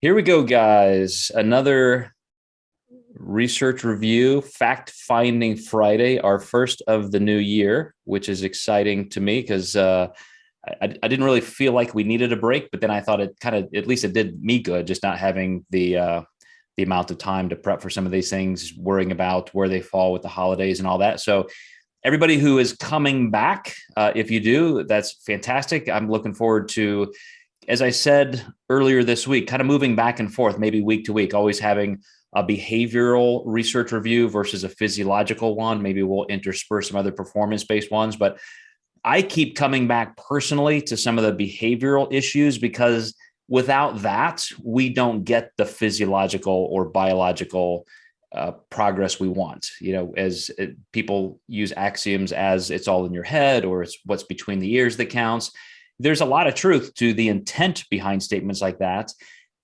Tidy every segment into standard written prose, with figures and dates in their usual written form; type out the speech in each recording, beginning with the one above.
Here we go, guys. Another research review, fact-finding Friday, our first of the new year, which is exciting to me because I didn't really feel like we needed a break, but then I thought it kind of, at least it did me good, just not having the amount of time to prep for some of these things, worrying about where they fall with the holidays and all that. So everybody who is coming back, if you do, that's fantastic. I'm looking forward to, as I said earlier this week, kind of moving back and forth, maybe week to week, always having a behavioral research review versus a physiological one. Maybe we'll intersperse some other performance-based ones, but I keep coming back personally to some of the behavioral issues because without that, we don't get the physiological or biological progress we want. As people use axioms as it's all in your head or it's what's between the ears that counts. There's a lot of truth to the intent behind statements like that.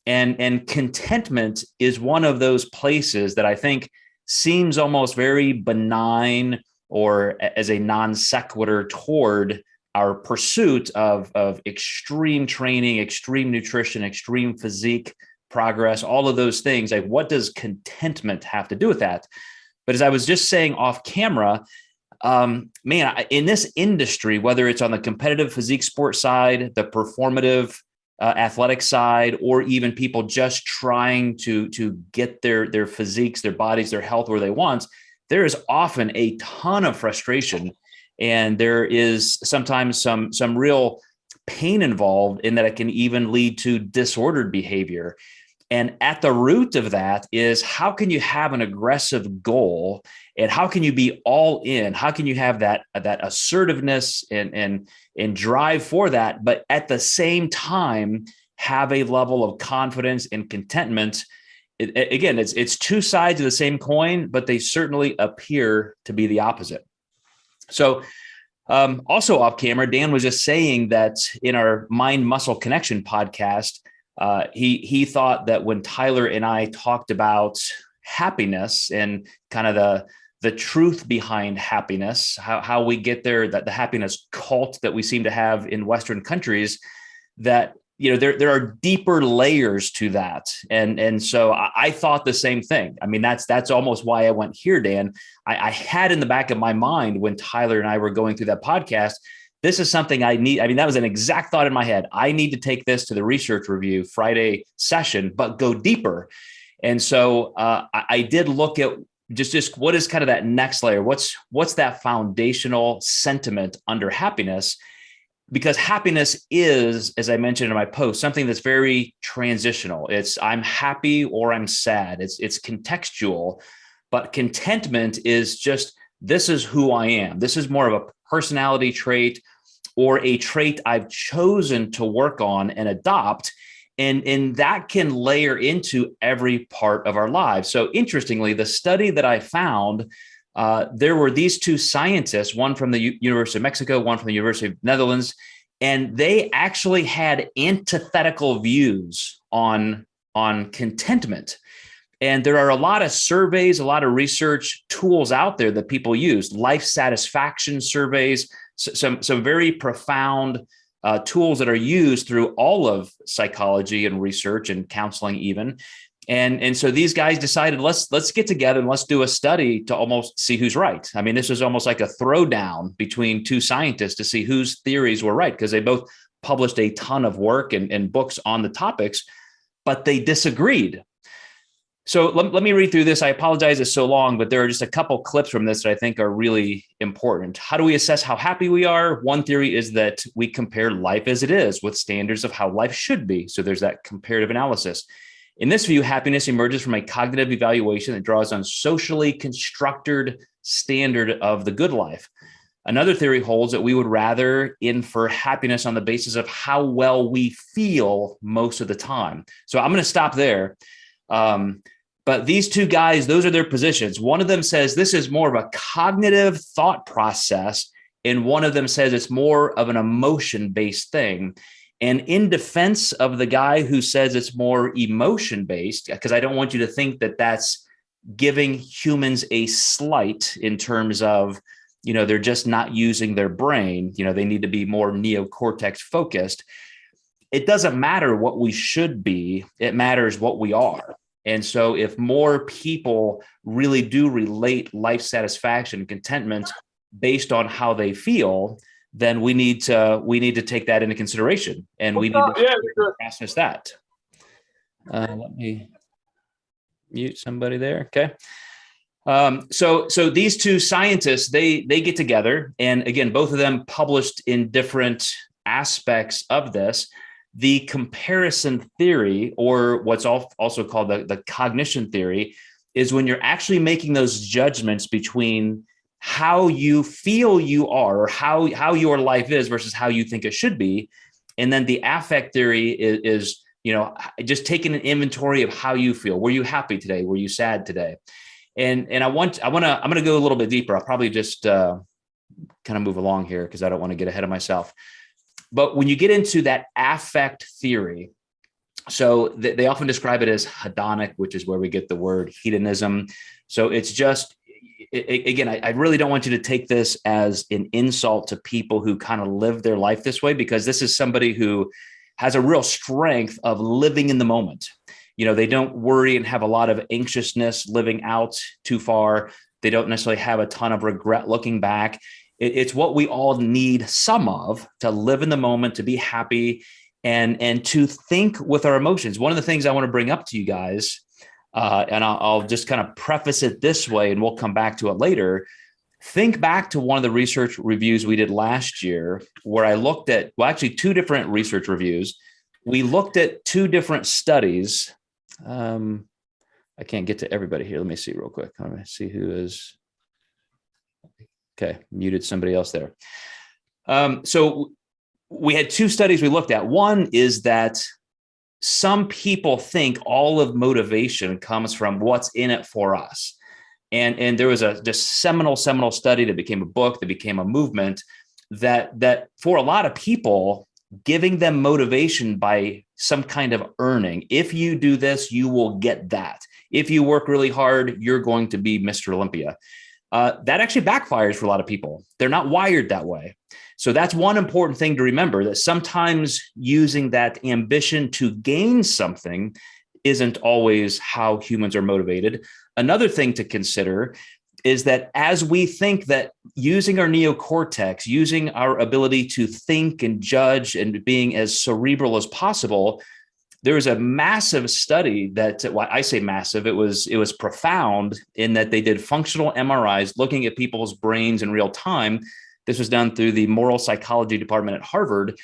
And contentment is one of those places that I think seems almost very benign or as a non sequitur toward our pursuit of extreme training, extreme nutrition, extreme physique progress, all of those things. Like, what does contentment have to do with that? But as I was just saying off camera, in this industry, whether it's on the competitive physique sport side, the performative athletic side, or even people just trying to get their physiques, their bodies, their health where they want, there is often a ton of frustration. And there is sometimes some real pain involved in that it can even lead to disordered behavior. And at the root of that is, how can you have an aggressive goal and how can you be all in? How can you have that assertiveness and drive for that, but at the same time have a level of confidence and contentment? Again, it's two sides of the same coin, but they certainly appear to be the opposite. So also off camera, Dan was just saying that in our Mind Muscle Connection podcast, he thought that when Tyler and I talked about happiness and kind of the truth behind happiness, how we get there, that the happiness cult that we seem to have in Western countries, that there are deeper layers to that. And so I thought the same thing. I mean, that's almost why I went here, Dan. I had in the back of my mind when Tyler and I were going through that podcast, this is something I need. I mean, that was an exact thought in my head. I need to take this to the research review Friday session, but go deeper. And so I did look at just what is kind of that next layer. What's that foundational sentiment under happiness? Because happiness is, as I mentioned in my post, something that's very transitional. It's I'm happy or I'm sad. It's contextual, but contentment is just, this is who I am. This is more of a personality trait or a trait I've chosen to work on and adopt. And that can layer into every part of our lives. So interestingly, the study that I found, there were these two scientists, one from the University of Mexico, one from the University of Netherlands, and they actually had antithetical views on contentment. And there are a lot of surveys, a lot of research tools out there that people use, life satisfaction surveys, some very profound tools that are used through all of psychology and research and counseling even. And so these guys decided, let's get together and let's do a study to almost see who's right. I mean, this was almost like a throwdown between two scientists to see whose theories were right, because they both published a ton of work and books on the topics, but they disagreed. So let me read through this. I apologize it's so long, but there are just a couple clips from this that I think are really important. How do we assess how happy we are? One theory is that we compare life as it is with standards of how life should be. So there's that comparative analysis. In this view, happiness emerges from a cognitive evaluation that draws on socially constructed standard of the good life. Another theory holds that we would rather infer happiness on the basis of how well we feel most of the time. So I'm going to stop there. But these two guys, those are their positions. One of them says this is more of a cognitive thought process, and one of them says it's more of an emotion-based thing. And in defense of the guy who says it's more emotion-based, because I don't want you to think that that's giving humans a slight in terms of, they're just not using their brain. They need to be more neocortex focused. it doesn't matter what we should be, it matters what we are. And so if more people really do relate life satisfaction and contentment based on how they feel, then we need to take that into consideration, and we need to process that. Let me mute somebody there. Okay. So these two scientists, they get together, and again, both of them published in different aspects of this. The comparison theory, or what's also called the cognition theory, is when you're actually making those judgments between how you feel you are, or how your life is versus how you think it should be. And then the affect theory is just taking an inventory of how you feel. Were you happy today? Were you sad today? And I'm going to go a little bit deeper. I'll probably just kind of move along here because I don't want to get ahead of myself. But when you get into that affect theory, so they often describe it as hedonic, which is where we get the word hedonism. So it's just, again, I really don't want you to take this as an insult to people who kind of live their life this way, because this is somebody who has a real strength of living in the moment. They don't worry and have a lot of anxiousness living out too far. They don't necessarily have a ton of regret looking back. It's what we all need some of, to live in the moment, to be happy, and to think with our emotions. One of the things I want to bring up to you guys, and I'll just kind of preface it this way, and we'll come back to it later. Think back to one of the research reviews we did last year, where I looked at, actually two different research reviews. We looked at two different studies. I can't get to everybody here. Let me see real quick. Let me see who is. Okay, muted somebody else there. So we had two studies we looked at. One is that some people think all of motivation comes from what's in it for us. And there was a just seminal study that became a book, that became a movement, that for a lot of people, giving them motivation by some kind of earning. If you do this, you will get that. If you work really hard, you're going to be Mr. Olympia. That actually backfires for a lot of people. They're not wired that way. So that's one important thing to remember, that sometimes using that ambition to gain something isn't always how humans are motivated. Another thing to consider is that as we think that using our neocortex, using our ability to think and judge and being as cerebral as possible, there was a massive study that, well, I say massive, it was profound, in that they did functional MRIs looking at people's brains in real time. This was done through the moral psychology department at Harvard.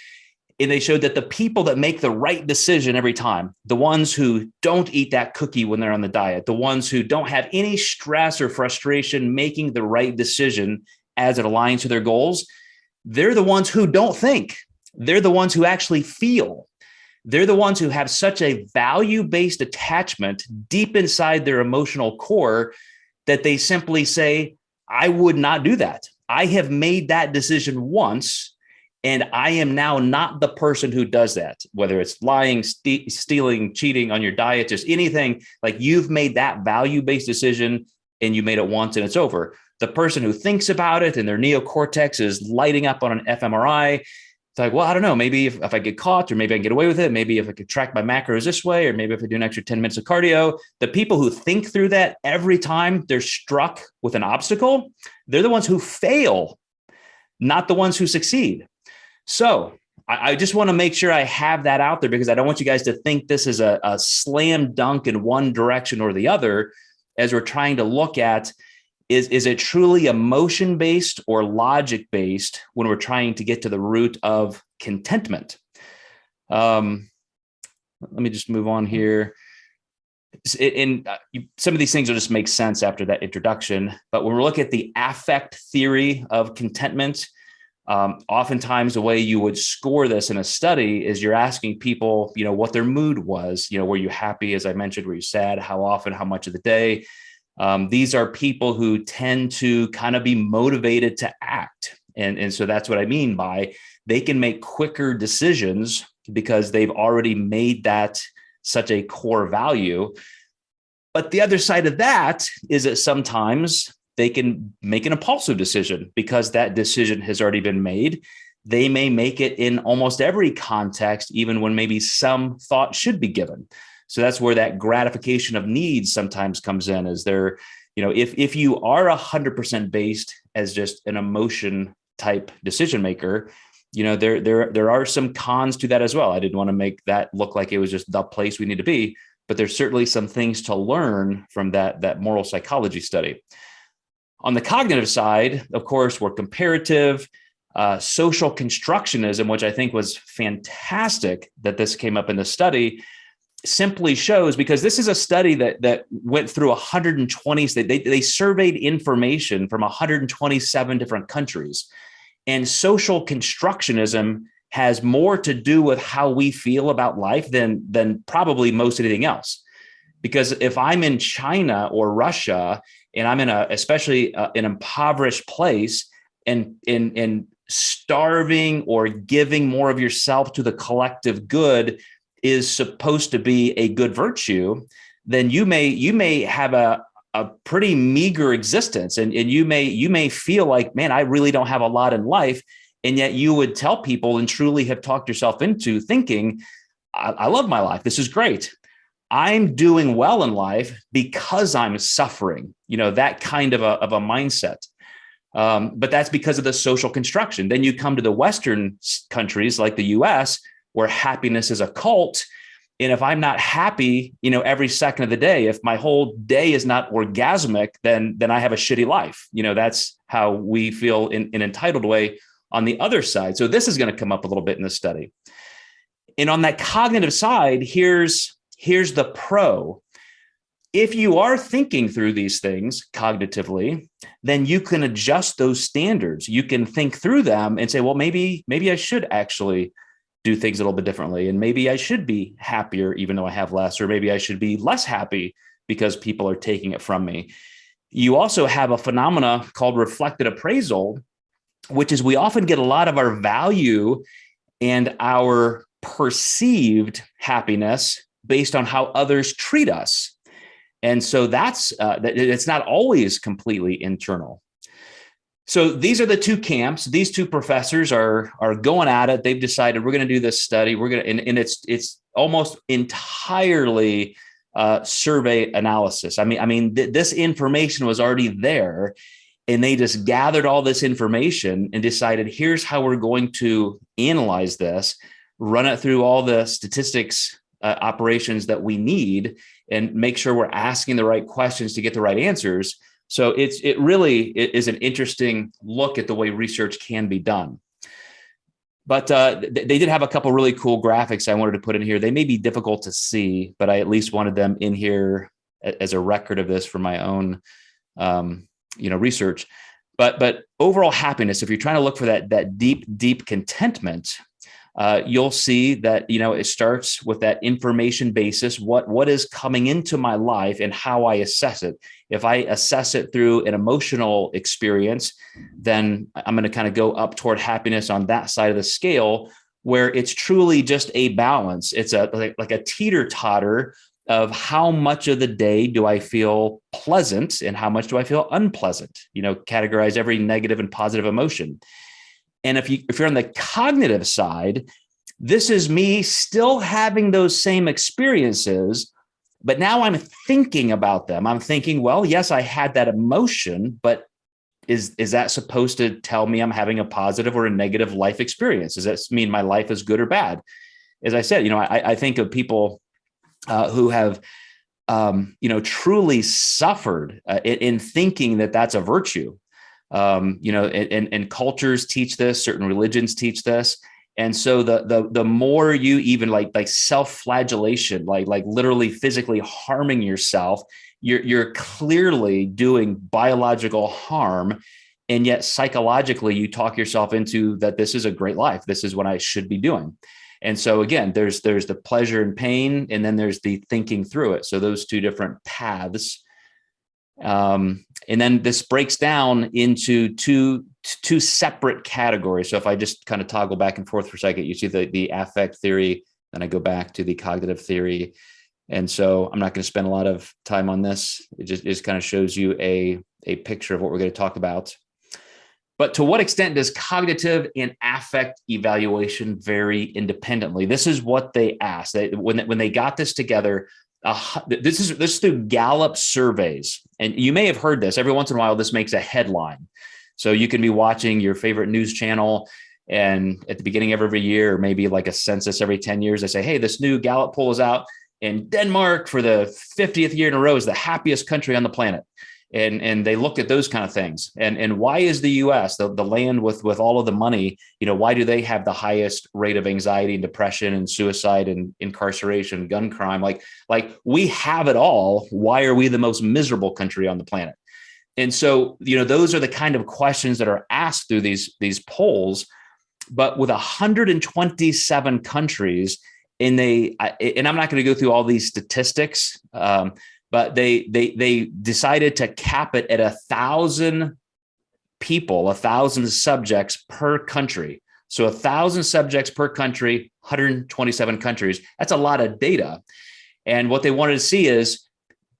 And they showed that the people that make the right decision every time, the ones who don't eat that cookie when they're on the diet, the ones who don't have any stress or frustration making the right decision as it aligns to their goals, they're the ones who don't think. They're the ones who actually feel. They're the ones who have such a value-based attachment deep inside their emotional core that they simply say, I would not do that. I have made that decision once, and I am now not the person who does that, whether it's lying, stealing, cheating on your diet, just anything. Like, you've made that value-based decision and you made it once and it's over. The person who thinks about it and their neocortex is lighting up on an fMRI, it's like, well, I don't know, maybe if I get caught, or maybe I can get away with it. Maybe if I could track my macros this way, or maybe if I do an extra 10 minutes of cardio. The people who think through that every time they're struck with an obstacle, they're the ones who fail, not the ones who succeed. So I just want to make sure I have that out there, because I don't want you guys to think this is a slam dunk in one direction or the other, as we're trying to look at, is it truly emotion-based or logic-based when we're trying to get to the root of contentment? Let me just move on here. And some of these things will just make sense after that introduction. But when we look at the affect theory of contentment, oftentimes the way you would score this in a study is you're asking people, what their mood was. Were you happy? As I mentioned, were you sad? How often? How much of the day? These are people who tend to kind of be motivated to act. And so that's what I mean by they can make quicker decisions because they've already made that such a core value. But the other side of that is that sometimes they can make an impulsive decision because that decision has already been made. they may make it in almost every context, even when maybe some thought should be given. So that's where that gratification of needs sometimes comes in. Is there, if you are 100% based as just an emotion type decision maker, there are some cons to that as well. I didn't want to make that look like it was just the place we need to be, but there's certainly some things to learn from that moral psychology study. On the cognitive side, of course, we're comparative. Social constructionism, which I think was fantastic that this came up in the study, simply shows, because this is a study that went through 120, they surveyed information from 127 different countries. And social constructionism has more to do with how we feel about life than probably most anything else. Because if I'm in China or Russia and I'm in especially an impoverished place and starving or giving more of yourself to the collective good is supposed to be a good virtue, then you may have a pretty meager existence, and you may feel like, man, I really don't have a lot in life, and yet you would tell people and truly have talked yourself into thinking, I love my life. This is great. I'm doing well in life because I'm suffering. That kind of a mindset. But that's because of the social construction. Then you come to the Western countries like the US, where happiness is a cult. And if I'm not happy, every second of the day, if my whole day is not orgasmic, then I have a shitty life. That's how we feel in an entitled way on the other side. So this is going to come up a little bit in the study. And on that cognitive side, here's the pro. If you are thinking through these things cognitively, then you can adjust those standards. You can think through them and say, well, maybe I should actually do things a little bit differently. And maybe I should be happier, even though I have less, or maybe I should be less happy because people are taking it from me. You also have a phenomena called reflected appraisal, which is we often get a lot of our value and our perceived happiness based on how others treat us. And so it's not always completely internal. So these are the two camps. These two professors are going at it. They've decided we're going to do this study. And it's almost entirely survey analysis. I mean, this information was already there, and they just gathered all this information and decided, here's how we're going to analyze this, run it through all the statistics operations that we need, and make sure we're asking the right questions to get the right answers. So it really is an interesting look at the way research can be done. But they did have a couple really cool graphics I wanted to put in here. They may be difficult to see, but I at least wanted them in here as a record of this for my own research. But overall happiness, if you're trying to look for that deep contentment, you'll see that, it starts with that information basis. What is coming into my life and how I assess it. If I assess it through an emotional experience, then I'm going to kind of go up toward happiness on that side of the scale, where it's truly just a balance. It's like a teeter-totter of how much of the day do I feel pleasant and how much do I feel unpleasant, categorize every negative and positive emotion. And if you're on the cognitive side, this is me still having those same experiences, but now I'm thinking about them. I'm thinking, well, yes, I had that emotion, but is that supposed to tell me I'm having a positive or a negative life experience? Does that mean my life is good or bad? As I said, I think of people who have, truly suffered in thinking that that's a virtue. And cultures teach this, certain religions teach this. And so the more you even like self-flagellation, like literally physically harming yourself, you're clearly doing biological harm. And yet psychologically, you talk yourself into that this is a great life. This is what I should be doing. And so again, there's the pleasure and pain, and then there's the thinking through it. So those two different paths. And then this breaks down into two separate categories. So if I just kind of toggle back and forth for a second, you see the affect theory, then I go back to the cognitive theory. And so I'm not going to spend a lot of time on this. It just kind of shows you a picture of what we're going to talk about. But to what extent does cognitive and affect evaluation vary independently? This is what they asked. When they got this together, this is through Gallup surveys. And you may have heard this. Every once in a while, this makes a headline. So you can be watching your favorite news channel, and at the beginning of every year, or maybe like a census every 10 years, they say, hey, this new Gallup poll is out, and Denmark for the 50th year in a row is the happiest country on the planet. And they looked at those kind of things. And why is the US, the land with all of the money, why do they have the highest rate of anxiety and depression and suicide and incarceration, gun crime? Like we have it all. Why are we the most miserable country on the planet? And so, those are the kind of questions that are asked through these polls. But with 127 countries, and I'm not going to go through all these statistics, but they decided to cap it at 1,000 people, 1,000 subjects per country. So 1,000 subjects per country, 127 countries. That's a lot of data. And what they wanted to see is,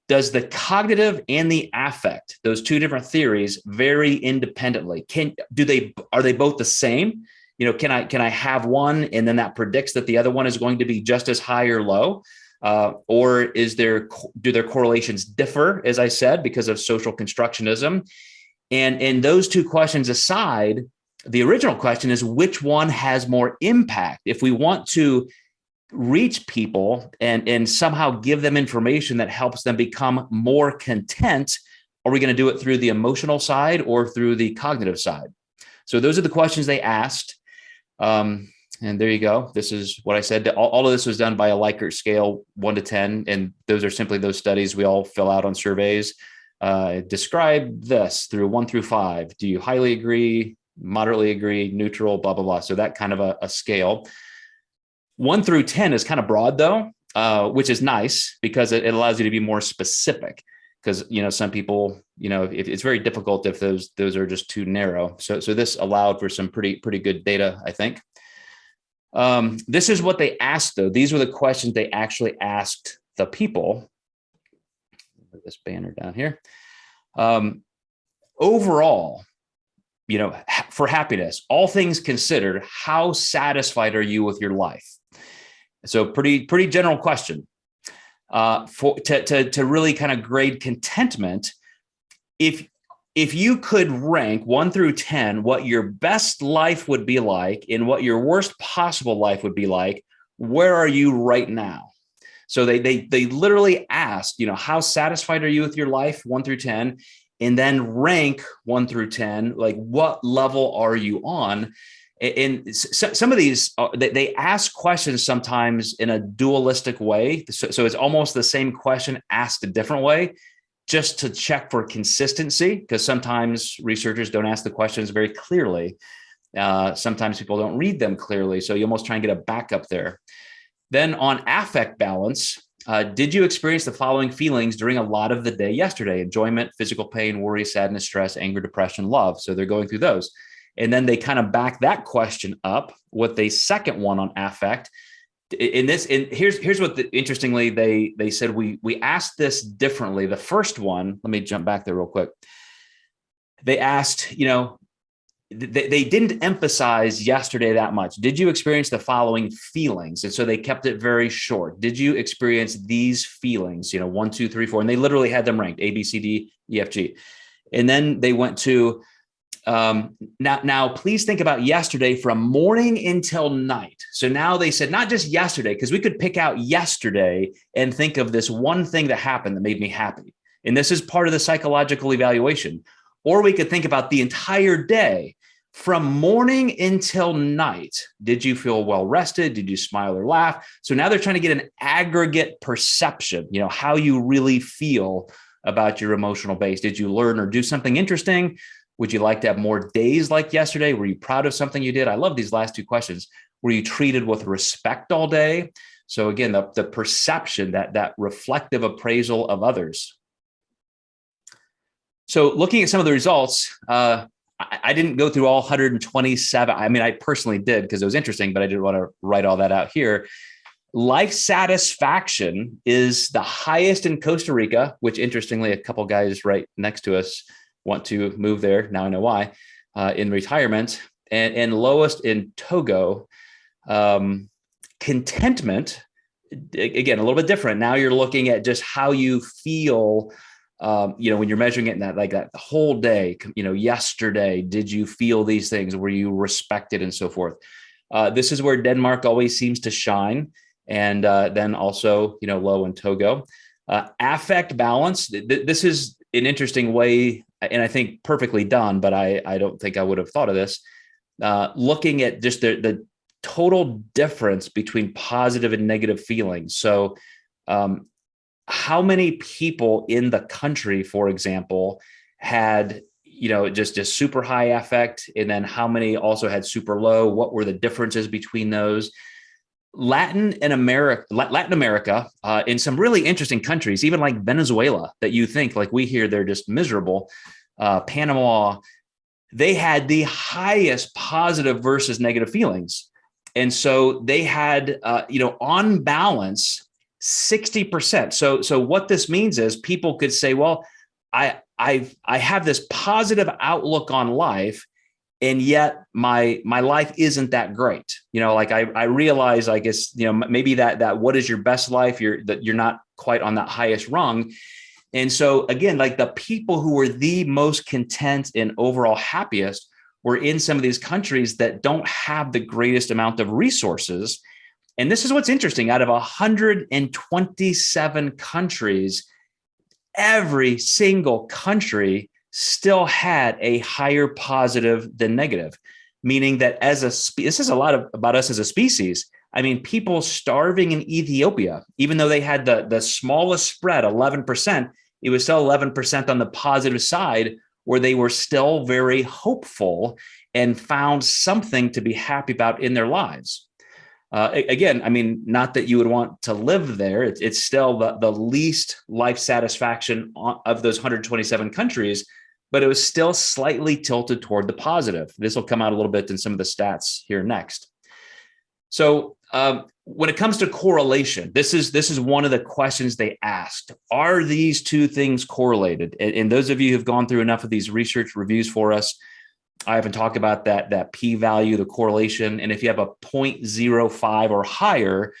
does the cognitive and the affect, those two different theories, vary independently? Are they both the same? Can I have one and then that predicts that the other one is going to be just as high or low? Or do their correlations differ, as I said, because of social constructionism? And those two questions aside, the original question is, which one has more impact? If we want to reach people and somehow give them information that helps them become more content, are we going to do it through the emotional side or through the cognitive side? So those are the questions they asked. And there you go. This is what I said. All of this was done by a Likert scale, 1 to 10. And those are simply those studies we all fill out on surveys. Describe this through 1 through 5. Do you highly agree, moderately agree, neutral, blah, blah, blah. So that kind of a scale. 1 through 10 is kind of broad though, which is nice because it allows you to be more specific. Because, some people, it's very difficult if those are just too narrow. So this allowed for some pretty good data, I think. This is what they asked, though. These were the questions they actually asked the people. Put this banner down here. Overall, for happiness, all things considered, how satisfied are you with your life? So pretty general question. To really kind of grade contentment, if you could rank 1 through 10 what your best life would be like and what your worst possible life would be like, where are you right now? So they literally asked, how satisfied are you with your life, 1 through 10, and then rank 1 through 10, like what level are you on? And some of these, they ask questions sometimes in a dualistic way. So it's almost the same question asked a different way, just to check for consistency, because sometimes researchers don't ask the questions very clearly. Sometimes people don't read them clearly. So you almost try and get a backup there. Then on affect balance, did you experience the following feelings during a lot of the day yesterday? Enjoyment, physical pain, worry, sadness, stress, anger, depression, love. So they're going through those. And then they kind of back that question up with a second one on affect. Here's what interestingly they said, we asked this differently. The first one, let me jump back there real quick. They asked, they didn't emphasize yesterday that much. Did you experience the following feelings? And so they kept it very short. Did you experience these feelings? 1, 2, 3, 4, and they literally had them ranked A, B, C, D, E, F, G. And then they went to now, please think about yesterday from morning until night. So now they said, not just yesterday, because we could pick out yesterday and think of this one thing that happened that made me happy. And this is part of the psychological evaluation. Or we could think about the entire day from morning until night. Did you feel well rested? Did you smile or laugh? So now they're trying to get an aggregate perception, how you really feel about your emotional base. Did you learn or do something interesting? Would you like to have more days like yesterday? Were you proud of something you did? I love these last two questions. Were you treated with respect all day? So again, the perception, that reflective appraisal of others. So looking at some of the results, I didn't go through all 127. I mean, I personally did because it was interesting, but I didn't want to write all that out here. Life satisfaction is the highest in Costa Rica, which interestingly, a couple guys right next to us want to move there. Now I know why. in retirement, and lowest in Togo. Contentment, again, a little bit different. Now you're looking at just how you feel, when you're measuring it in that whole day, yesterday, did you feel these things? Were you respected and so forth? This is where Denmark always seems to shine. And then also, low in Togo. Affect balance. This is an interesting way, and I think perfectly done, but I don't think I would have thought of this. Looking at just the total difference between positive and negative feelings. So how many people in the country, for example, had, just super high affect, and then how many also had super low? What were the differences between those? Latin America, in some really interesting countries, even like Venezuela, that you think like we hear they're just miserable, Panama, they had the highest positive versus negative feelings. And so they had, on balance, 60%. So what this means is people could say, well, I have this positive outlook on life, and yet my life isn't that great. I realize, I guess, maybe that what is your best life? You're not quite on that highest rung. And so again, like the people who were the most content and overall happiest were in some of these countries that don't have the greatest amount of resources. And this is what's interesting. Out of 127 countries, every single country still had a higher positive than negative, meaning that this is a lot about us as a species. I mean, people starving in Ethiopia, even though they had the smallest spread, 11%, it was still 11% on the positive side, where they were still very hopeful and found something to be happy about in their lives. Again, I mean, not that you would want to live there. It's still the least life satisfaction of those 127 countries, but it was still slightly tilted toward the positive. This will come out a little bit in some of the stats here next. So when it comes to correlation, this is one of the questions they asked. Are these two things correlated? And those of you who've gone through enough of these research reviews for us, I haven't talked about that p-value, the correlation. And if you have a 0.05 or higher,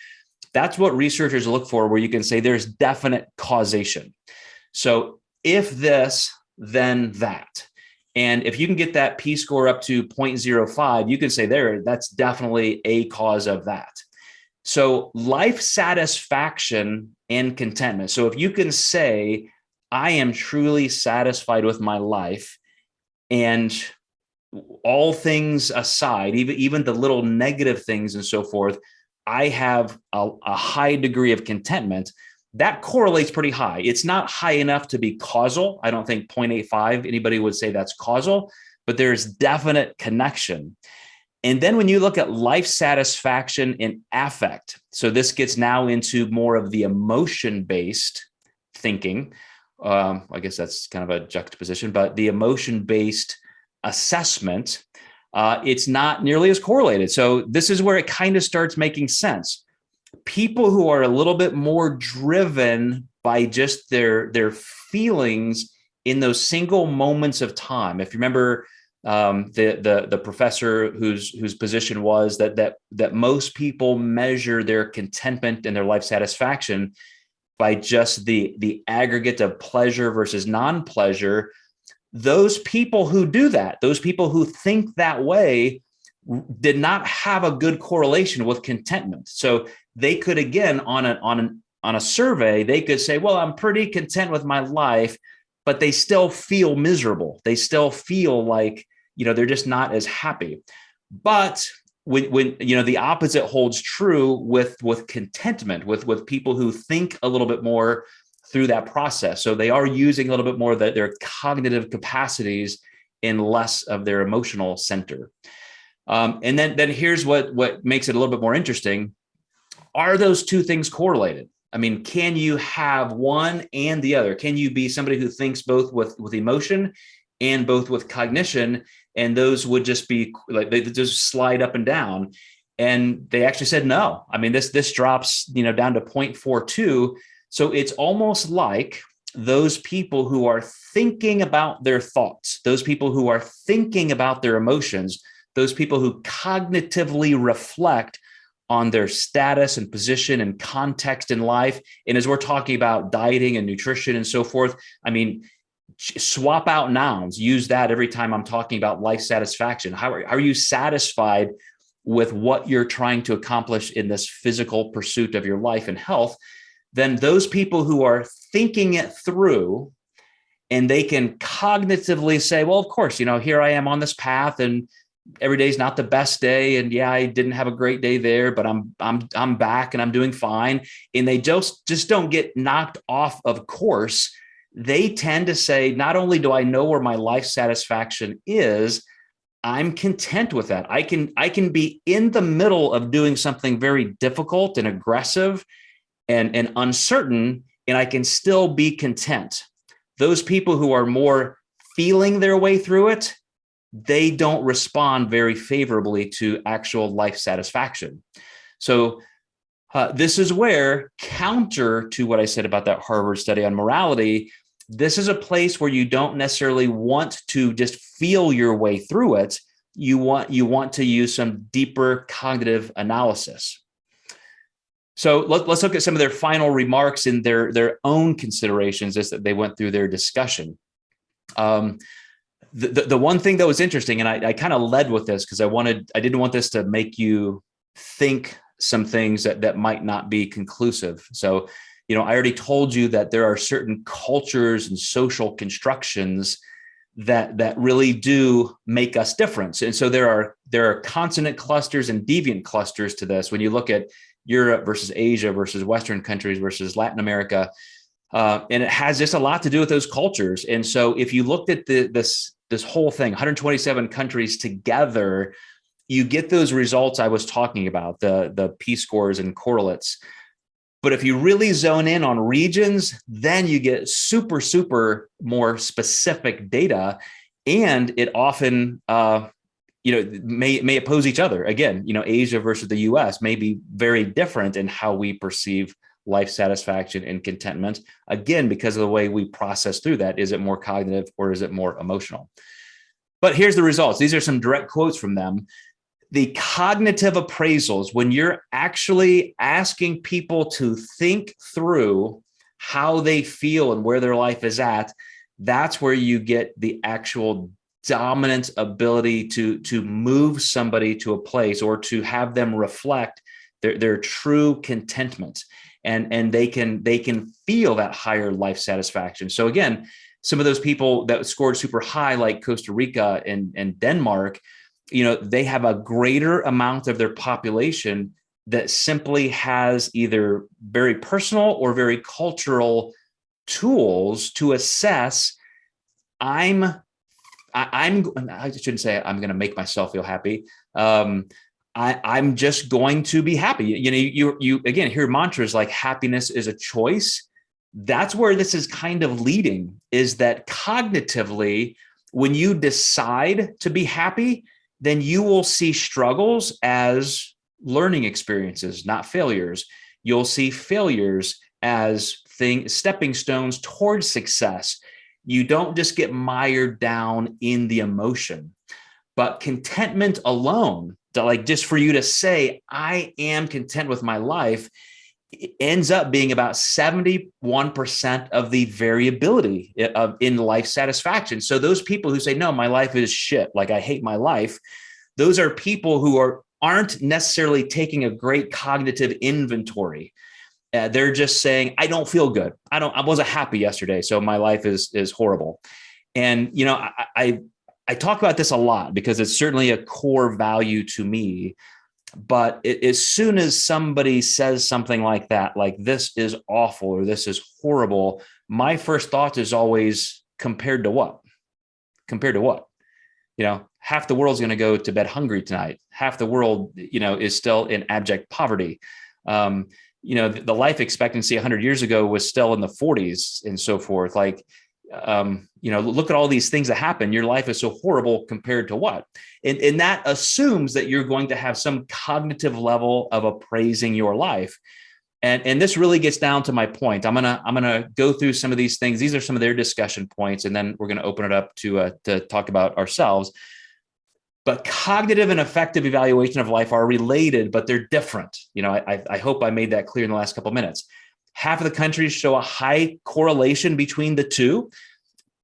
that's what researchers look for, where you can say there's definite causation. So if this, then that. And if you can get that p-score up to 0.05, you can say that's definitely a cause of that. So life satisfaction and contentment. So if you can say, I am truly satisfied with my life, and all things aside, even the little negative things and so forth, I have a high degree of contentment. That correlates pretty high. It's not high enough to be causal. I don't think 0.85, anybody would say that's causal, but there's definite connection. And then when you look at life satisfaction and affect, so this gets now into more of the emotion-based thinking. I guess that's kind of a juxtaposition, but the emotion-based assessment, it's not nearly as correlated. So this is where it kind of starts making sense. People who are a little bit more driven by just their feelings in those single moments of time. If you remember, the professor whose position was that most people measure their contentment and their life satisfaction by just the aggregate of pleasure versus non-pleasure. Those people who do that, those people who think that way, did not have a good correlation with contentment. So they could, again, on a survey, they could say, well, I'm pretty content with my life, but they still feel miserable. They still feel like, they're just not as happy. But when the opposite holds true with contentment, with people who think a little bit more through that process. So they are using a little bit more of their cognitive capacities and less of their emotional center. And then here's what makes it a little bit more interesting. Are those two things correlated? I mean, can you have one and the other? Can you be somebody who thinks both with emotion and both with cognition? And those would just be like, they just slide up and down. And they actually said no. I mean, this drops down to 0.42. So it's almost like those people who are thinking about their thoughts, those people who are thinking about their emotions, those people who cognitively reflect on their status and position and context in life. And as we're talking about dieting and nutrition and so forth, I mean, swap out nouns, use that every time I'm talking about life satisfaction. How are you satisfied with what you're trying to accomplish in this physical pursuit of your life and health? Then those people who are thinking it through, and they can cognitively say, well, of course, here I am on this path, and every day is not the best day. And yeah, I didn't have a great day there, but I'm back and I'm doing fine. And they just don't get knocked off of course. They tend to say, not only do I know where my life satisfaction is, I'm content with that. I can be in the middle of doing something very difficult and aggressive and uncertain, and I can still be content. Those people who are more feeling their way through it, they don't respond very favorably to actual life satisfaction. So this is where, counter to what I said about that Harvard study on morality, this is a place where you don't necessarily want to just feel your way through it. You want to use some deeper cognitive analysis. So let's look at some of their final remarks in their own considerations as they went through their discussion. The one thing that was interesting, and I kind of led with this because I didn't want this to make you think some things that might not be conclusive. So, I already told you that there are certain cultures and social constructions that really do make us different. And so there are consonant clusters and deviant clusters to this. When you look at Europe versus Asia versus Western countries versus Latin America, and it has just a lot to do with those cultures. And so if you looked at this whole thing, 127 countries together, you get those results I was talking about, the P-scores and correlates. But if you really zone in on regions, then you get super, super more specific data, and it often may oppose each other. Again, Asia versus the US may be very different in how we perceive life satisfaction and contentment. Again, because of the way we process through that. Is it more cognitive or is it more emotional? But here's the results. These are some direct quotes from them. The cognitive appraisals, when you're actually asking people to think through how they feel and where their life is at, that's where you get the actual dominant ability to move somebody to a place or to have them reflect their true contentment. And they can feel that higher life satisfaction. So again, some of those people that scored super high, like Costa Rica and Denmark, they have a greater amount of their population that simply has either very personal or very cultural tools to assess, I shouldn't say I'm going to make myself feel happy. I'm just going to be happy. You again hear mantras like happiness is a choice. That's where this is kind of leading, is that cognitively, when you decide to be happy, then you will see struggles as learning experiences, not failures. You'll see failures as stepping stones towards success. You don't just get mired down in the emotion. But contentment alone, just for you to say, I am content with my life, it ends up being about 71% of the variability in life satisfaction. So those people who say, no, my life is shit, like I hate my life, those are people who aren't necessarily taking a great cognitive inventory. They're just saying, I don't feel good. I wasn't happy yesterday, so my life is horrible. And, I talk about this a lot because it's certainly a core value to me. But as soon as somebody says something like that, like this is awful or this is horrible, my first thought is always, compared to what? Compared to what? Half the world's going to go to bed hungry tonight. Half the world, is still in abject poverty. The life expectancy 100 years ago was still in the 40s and so forth. Look at all these things that happen. Your life is so horrible compared to what? And that assumes that you're going to have some cognitive level of appraising your life. And this really gets down to my point. I'm gonna go through some of these things. These are some of their discussion points, and then we're gonna open it up to talk about ourselves. But cognitive and affective evaluation of life are related, but they're different. I hope I made that clear in the last couple of minutes. Half of the countries show a high correlation between the two,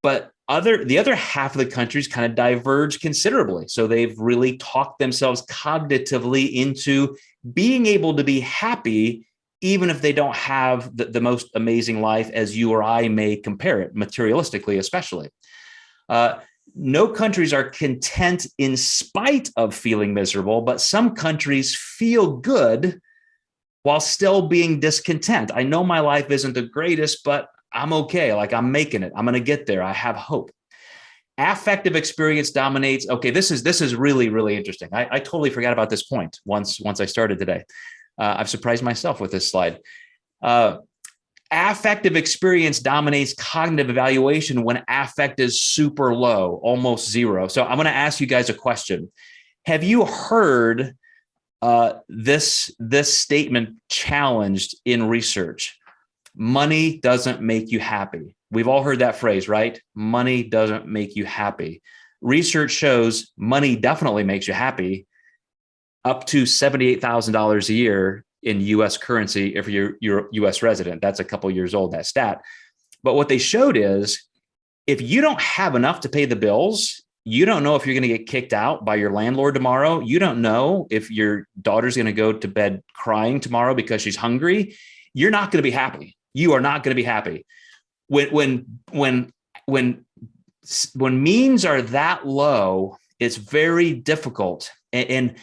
but the other half of the countries kind of diverge considerably. So they've really talked themselves cognitively into being able to be happy, even if they don't have the most amazing life as you or I may compare it, materialistically especially. No countries are content in spite of feeling miserable, but some countries feel good while still being discontent. I know my life isn't the greatest, but I'm okay. Like, I'm making it. I'm going to get there. I have hope. Affective experience dominates. Okay, this is really, really interesting. I totally forgot about this point once I started today. I've surprised myself with this slide. Affective experience dominates cognitive evaluation when affect is super low, almost zero. So I'm going to ask you guys a question. Have you heard this statement challenged in research? Money doesn't make you happy. We've all heard that phrase, right? Money doesn't make you happy. Research shows money definitely makes you happy, up to $78,000 a year in US currency if you're a US resident. That's a couple years old, that stat. But what they showed is if you don't have enough to pay the bills, you don't know if you're going to get kicked out by your landlord tomorrow. You don't know if your daughter's going to go to bed crying tomorrow because she's hungry. You're not going to be happy. You are not going to be happy. When means are that low, it's very difficult. And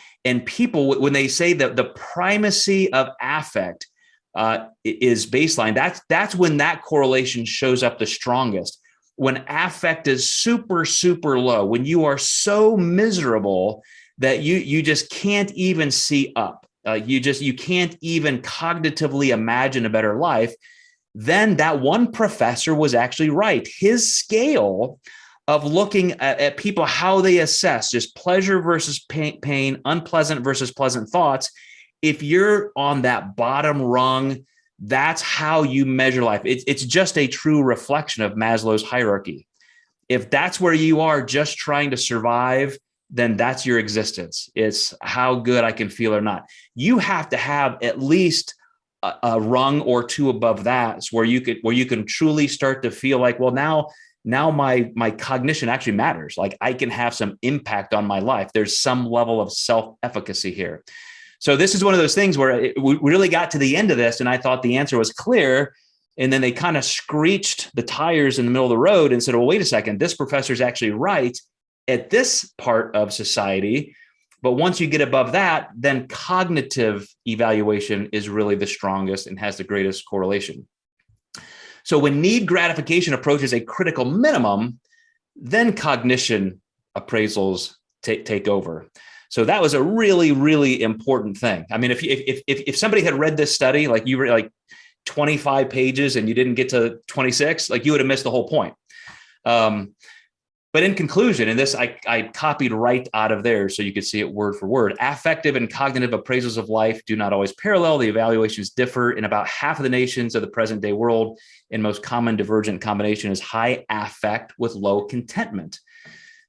people, when they say that the primacy of affect is baseline, that's when that correlation shows up the strongest. When affect is super, super low, when you are so miserable that you just can't even see up, you can't even cognitively imagine a better life, then that one professor was actually right. His scale of looking at people, how they assess just pleasure versus pain, unpleasant versus pleasant thoughts. If you're on that bottom rung, that's how you measure life. It's just a true reflection of Maslow's hierarchy. If that's where you are just trying to survive, then that's your existence. It's how good I can feel or not. You have to have at least a rung or two above that, where you can truly start to feel like, well, now my cognition actually matters. Like, I can have some impact on my life. There's some level of self-efficacy here. So this is one of those things where we really got to the end of this and I thought the answer was clear. And then they kind of screeched the tires in the middle of the road and said, well, wait a second, this professor is actually right at this part of society. But once you get above that, then cognitive evaluation is really the strongest and has the greatest correlation. So when need gratification approaches a critical minimum, then cognition appraisals take over. So that was a really, really important thing. I mean, if somebody had read this study, like you were like 25 pages and you didn't get to 26, like you would have missed the whole point. But in conclusion, and this I copied right out of there so you could see it word for word. Affective and cognitive appraisals of life do not always parallel. The evaluations differ in about half of the nations of the present day world. And most common divergent combination is high affect with low contentment.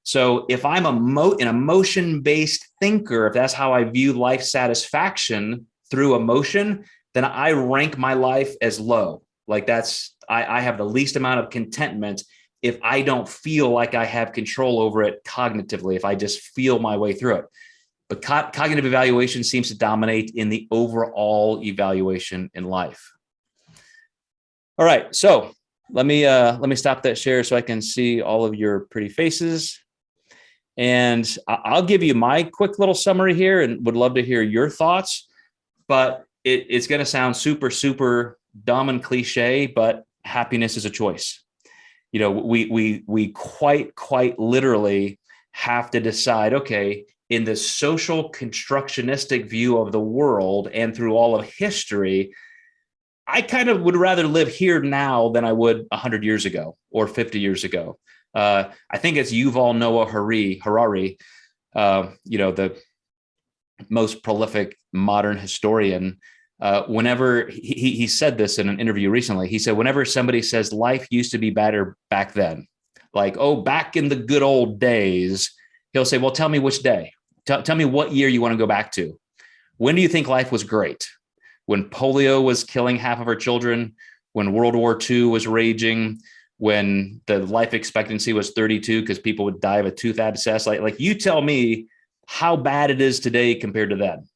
So if I'm an emotion-based thinker, if that's how I view life satisfaction through emotion, then I rank my life as low. Like I have the least amount of contentment if I don't feel like I have control over it cognitively, if I just feel my way through it. But cognitive evaluation seems to dominate in the overall evaluation in life. All right, so let me stop that share so I can see all of your pretty faces. And I'll give you my quick little summary here and would love to hear your thoughts. But it's going to sound super, super dumb and cliche, but happiness is a choice. You know, we quite literally have to decide, okay, in the social constructionistic view of the world and through all of history, I kind of would rather live here now than I would 100 years ago or 50 years ago. I think it's Yuval Noah Harari, the most prolific modern historian. whenever he said this in an interview recently, he said, whenever somebody says life used to be better back then, like, oh, back in the good old days, he'll say, well, tell me which day. Tell me what year you want to go back to. When do you think life was great? When polio was killing half of our children, when World War II was raging, when the life expectancy was 32 because people would die of a tooth abscess. Like you tell me how bad it is today compared to then.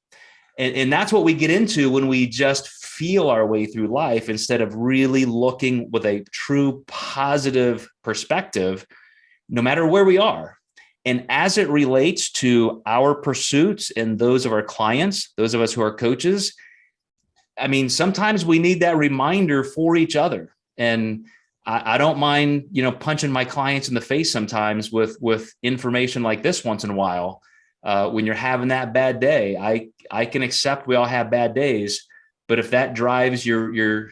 And that's what we get into when we just feel our way through life instead of really looking with a true positive perspective, no matter where we are. And as it relates to our pursuits and those of our clients, those of us who are coaches, I mean, sometimes we need that reminder for each other. And I don't mind, punching my clients in the face sometimes with information like this once in a while. When you're having that bad day, I can accept we all have bad days, but if that drives your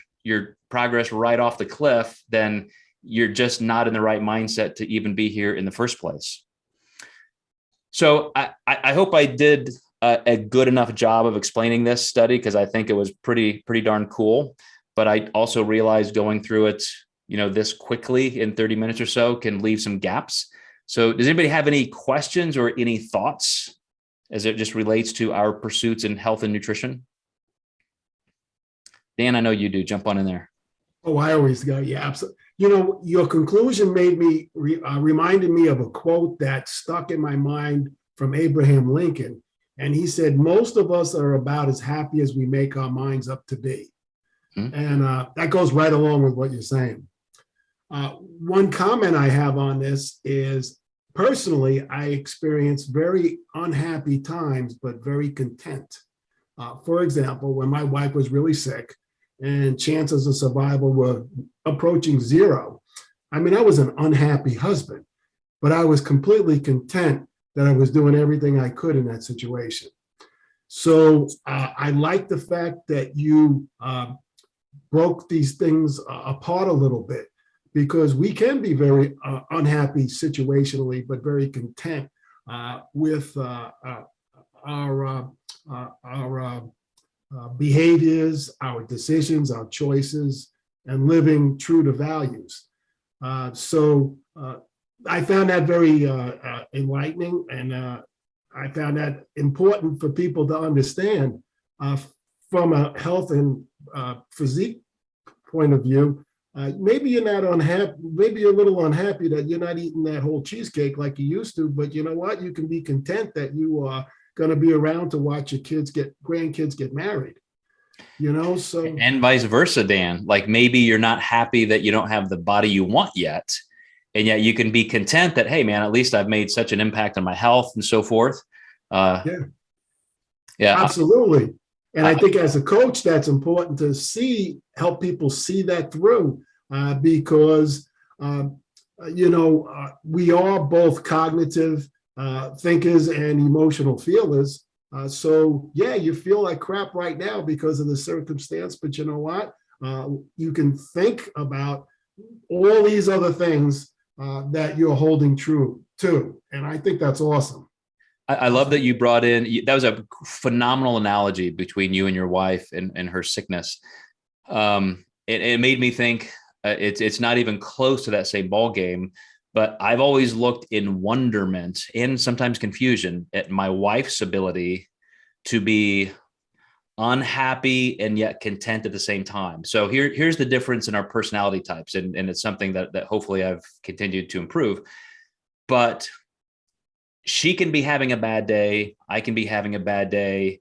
progress right off the cliff, then you're just not in the right mindset to even be here in the first place. So I hope I did a good enough job of explaining this study, because I think it was pretty darn cool. But I also realized going through it, this quickly in 30 minutes or so can leave some gaps. So does anybody have any questions or any thoughts as it just relates to our pursuits in health and nutrition? Dan, I know you do. Jump on in there. Oh, I always go. Yeah, absolutely. Your conclusion made me reminded me of a quote that stuck in my mind from Abraham Lincoln. And he said, most of us are about as happy as we make our minds up to be. Mm-hmm. And that goes right along with what you're saying. One comment I have on this is, personally, I experienced very unhappy times, but very content. For example, when my wife was really sick and chances of survival were approaching zero, I mean, I was an unhappy husband, but I was completely content that I was doing everything I could in that situation. So I like the fact that you broke these things apart a little bit, because we can be very unhappy situationally, but very content with our behaviors, our decisions, our choices, and living true to values. So I found that very enlightening, and I found that important for people to understand from a health and physique point of view. Maybe you're not unhappy, maybe you're a little unhappy that you're not eating that whole cheesecake like you used to, but you know what? You can be content that you are going to be around to watch your grandkids get married, so. And vice versa, Dan. Like maybe you're not happy that you don't have the body you want yet, and yet you can be content that, hey man, at least I've made such an impact on my health and so forth. Yeah, absolutely. And I think as a coach, that's important to help people see that through, because, we are both cognitive thinkers and emotional feelers. So, yeah, you feel like crap right now because of the circumstance, but you know what? You can think about all these other things that you're holding true to. And I think that's awesome. I love that you brought in, that was a phenomenal analogy between you and your wife and her sickness. It made me think it's not even close to that same ball game, but I've always looked in wonderment and sometimes confusion at my wife's ability to be unhappy and yet content at the same time. So here's the difference in our personality types. And it's something that hopefully I've continued to improve, but she can be having a bad day. I can be having a bad day.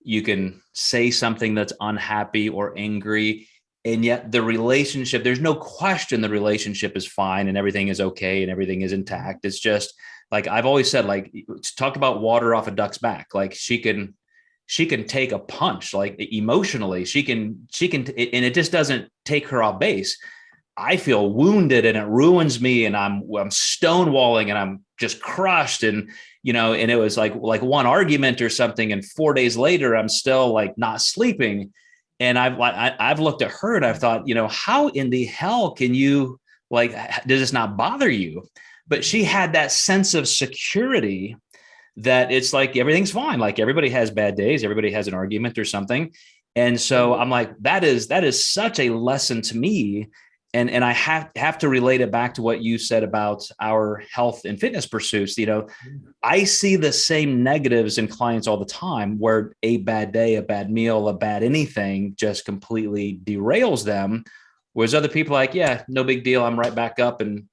You can say something that's unhappy or angry, and yet the relationship, there's no question the relationship is fine and everything is okay and everything is intact. It's just like I've always said, like talk about water off a duck's back. Like she can take a punch, like emotionally, she can, and it just doesn't take her off base. I feel wounded and it ruins me, and I'm stonewalling and I'm just crushed. And, and it was like one argument or something. And 4 days later, I'm still like not sleeping. And I've looked at her and I've thought, how in the hell can you, like, does this not bother you? But she had that sense of security that it's like, everything's fine. Like everybody has bad days. Everybody has an argument or something. And so I'm like, that is such a lesson to me. And I have to relate it back to what you said about our health and fitness pursuits. I see the same negatives in clients all the time, where a bad day, a bad meal, a bad anything just completely derails them. Whereas other people are like, yeah, no big deal. I'm right back up and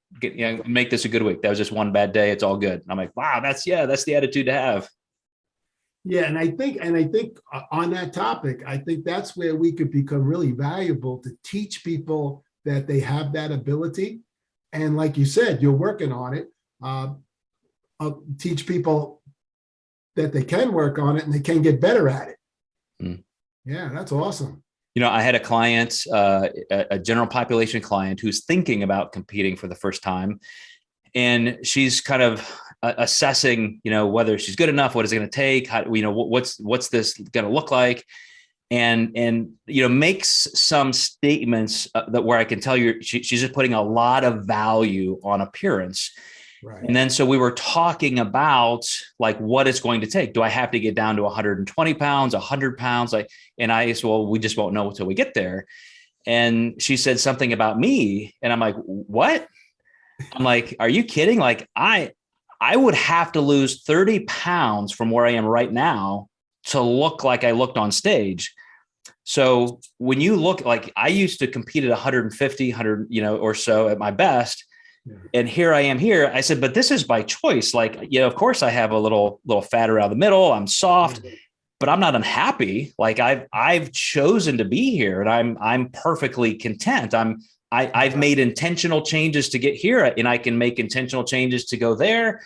make this a good week. That was just one bad day. It's all good. And I'm like, wow, that's the attitude to have. Yeah, and I think on that topic, I think that's where we could become really valuable, to teach people that they have that ability. And like you said, you're working on it. Teach people that they can work on it and they can get better at it. Mm. Yeah, that's awesome. I had a client, a general population client, who's thinking about competing for the first time. And she's kind of assessing, whether she's good enough, what is it going to take, how, what's this going to look like, and makes some statements that where I can tell you she's just putting a lot of value on appearance. Right. And then so we were talking about like what it's going to take. Do I have to get down to 120 pounds, 100 pounds? And I said, well, we just won't know until we get there. And she said something about me, and I'm like, what? I'm like, are you kidding? Like I would have to lose 30 pounds from where I am right now to look like I looked on stage. So when you look, like I used to compete at 150, 100, or so at my best. Yeah. And here I am here. I said, but this is by choice. Like, of course I have a little fat around the middle. I'm soft, but I'm not unhappy. Like I've chosen to be here, and I'm perfectly content. I've made intentional changes to get here, and I can make intentional changes to go there.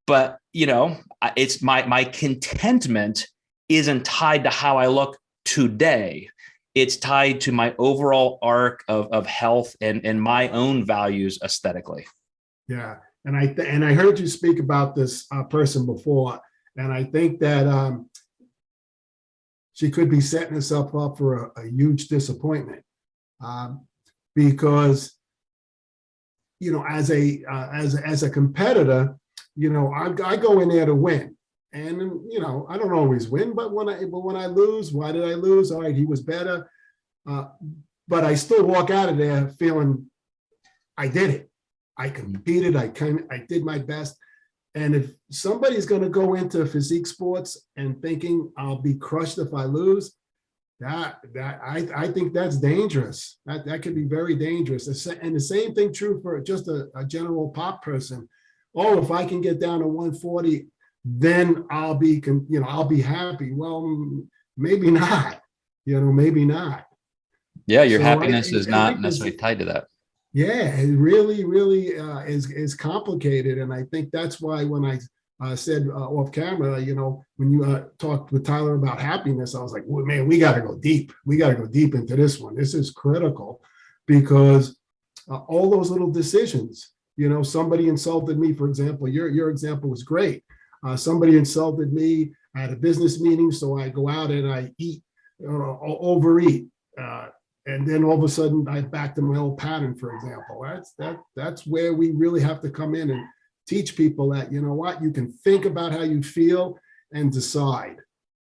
But, it's my contentment isn't tied to how I look today. It's tied to my overall arc of health and my own values aesthetically. Yeah. And I heard you speak about this person before, and I think that she could be setting herself up for a huge disappointment. Because, as a competitor, I go in there to win, and I don't always win, but when I lose, why did I lose? All right, he was better, but I still walk out of there feeling I did it. I competed. I did my best. And if somebody's going to go into physique sports and thinking I'll be crushed if I lose, I think that's dangerous. That could be very dangerous. And the same thing true for just a general pop person. Oh, if I can get down to 140, then I'll be happy. Well, maybe not. Maybe not. Yeah, your happiness is not necessarily tied to that. Yeah, it really, really is complicated, and I think that's why when I said off camera, when you talked with Tyler about happiness, I was like, well, man, we got to go deep. We got to go deep into this one. This is critical, because all those little decisions, somebody insulted me, for example. Your example was great. Somebody insulted me at a business meeting, so I go out and I eat, overeat, and then all of a sudden I back to my old pattern, for example. That's where we really have to come in and teach people that, you can think about how you feel and decide.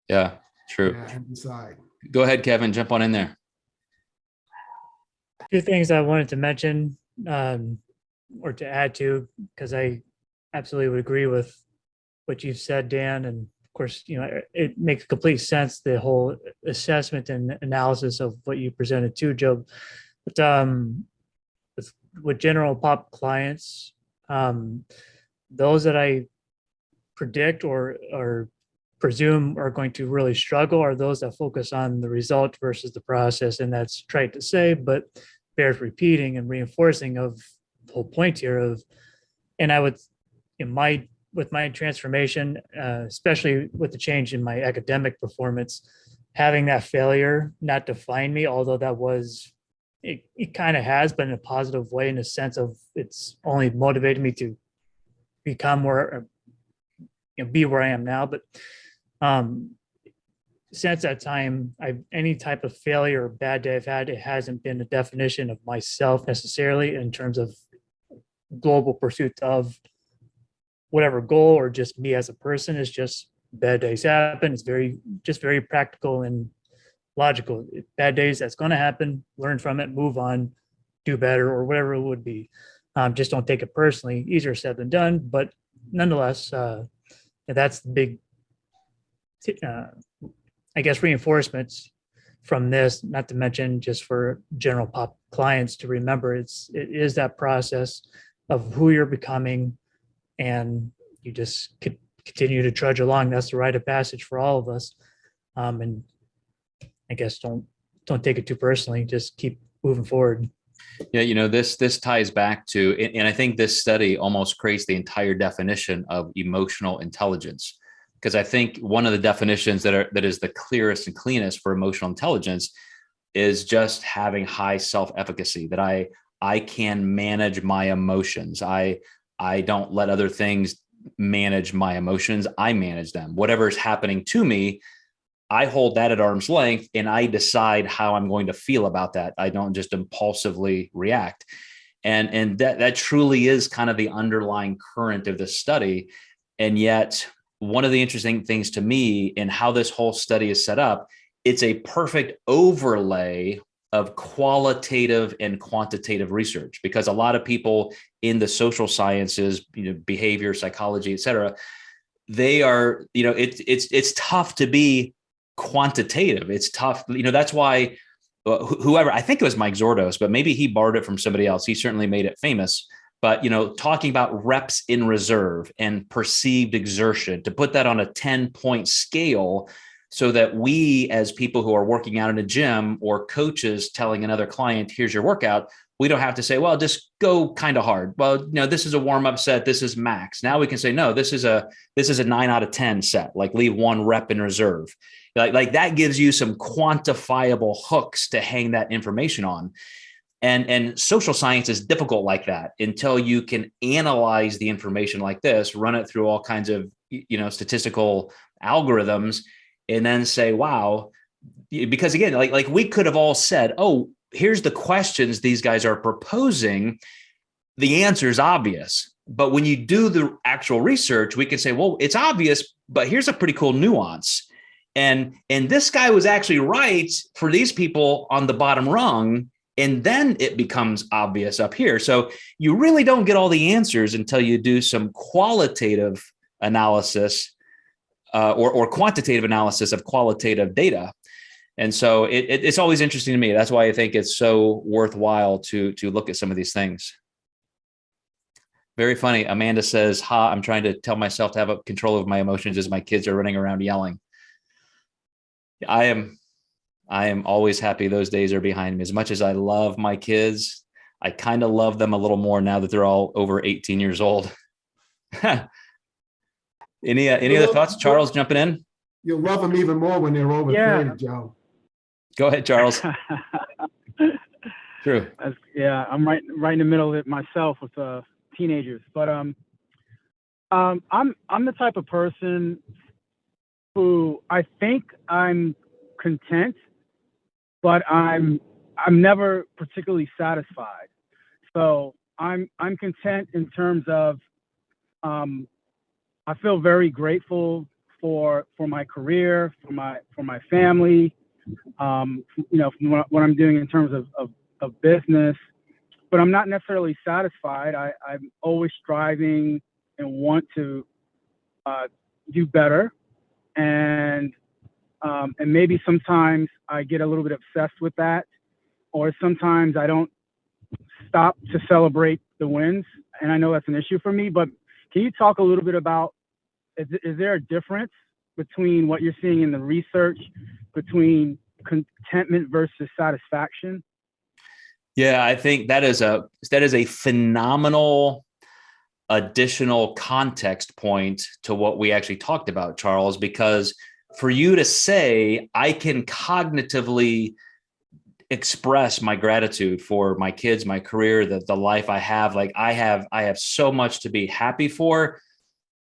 Yeah, true. Yeah, and decide. Go ahead, Kevin, jump on in there. Two things I wanted to mention or to add to, because I absolutely would agree with what you've said, Dan. And of course, it makes complete sense, the whole assessment and analysis of what you presented to, Joe. But with general pop clients, those that I predict or presume are going to really struggle are those that focus on the result versus the process. And that's trite to say, but bears repeating and reinforcing of the whole point here of, and I would, with my transformation, especially with the change in my academic performance, having that failure not define me, although that was, it kind of has, but in a positive way, in a sense of it's only motivated me to become more, be where I am now. But since that time, any type of failure or bad day I've had, it hasn't been a definition of myself necessarily in terms of global pursuit of whatever goal, or just me as a person. Is just bad days happen. It's very practical and logical. Bad days, that's going to happen. Learn from it, move on, do better, or whatever it would be. Just don't take it personally. Easier said than done, but nonetheless, that's the big, I guess, reinforcements from this. Not to mention, just for general pop clients to remember, it is that process of who you're becoming, and you just continue to trudge along. That's the rite of passage for all of us. And I guess don't take it too personally. Just keep moving forward. Yeah, this ties back to, and I think this study almost creates the entire definition of emotional intelligence, because I think one of the definitions that is the clearest and cleanest for emotional intelligence is just having high self-efficacy, that I can manage my emotions. I don't let other things manage my emotions. I manage them. Whatever is happening to me, I hold that at arm's length, and I decide how I'm going to feel about that. I don't just impulsively react. And that truly is kind of the underlying current of this study. And yet, one of the interesting things to me in how this whole study is set up, it's a perfect overlay of qualitative and quantitative research, because a lot of people in the social sciences, behavior, psychology, et cetera, they are, it's tough to be quantitative. It's tough. That's why whoever, I think it was Mike Zordos, but maybe he borrowed it from somebody else. He certainly made it famous. But, talking about reps in reserve and perceived exertion, to put that on a 10-point scale, so that we, as people who are working out in a gym, or coaches telling another client, here's your workout, we don't have to say, well, just go kind of hard. Well, this is a warm-up set. This is max. Now we can say, no, this is a 9 out of 10 set, like leave one rep in reserve. Like that gives you some quantifiable hooks to hang that information on. And social science is difficult like that until you can analyze the information like this, run it through all kinds of, statistical algorithms, and then say, wow, because again, like we could have all said, oh, here's the questions these guys are proposing. The answer is obvious. But when you do the actual research, we can say, well, it's obvious, but here's a pretty cool nuance. And this guy was actually right for these people on the bottom rung. And then it becomes obvious up here. So you really don't get all the answers until you do some qualitative analysis or quantitative analysis of qualitative data. And so it's always interesting to me. That's why I think it's so worthwhile to look at some of these things. Very funny. Amanda says, I'm trying to tell myself to have control of my emotions as my kids are running around yelling. I am always happy those days are behind me. As much as I love my kids, I kind of love them a little more now that they're all over 18 years old. Any other thoughts? Charles, jumping in? You'll love them even more when they're over 30, Joe. Go ahead, Charles. True. I'm right in the middle of it myself with teenagers. But I'm the type of person who I think I'm content, but I'm never particularly satisfied. So I'm content in terms of I feel very grateful for my career, for my family, from what I'm doing in terms of business, but I'm not necessarily satisfied. I'm always striving and want to do better, and maybe sometimes I get a little bit obsessed with that, or sometimes I don't stop to celebrate the wins, and I know that's an issue for me. But can you talk a little bit about, is there a difference between what you're seeing in the research between contentment versus satisfaction? Yeah, I think that is a phenomenal additional context point to what we actually talked about, Charles, because for you to say, I can cognitively express my gratitude for my kids, my career, the life I have, like I have so much to be happy for,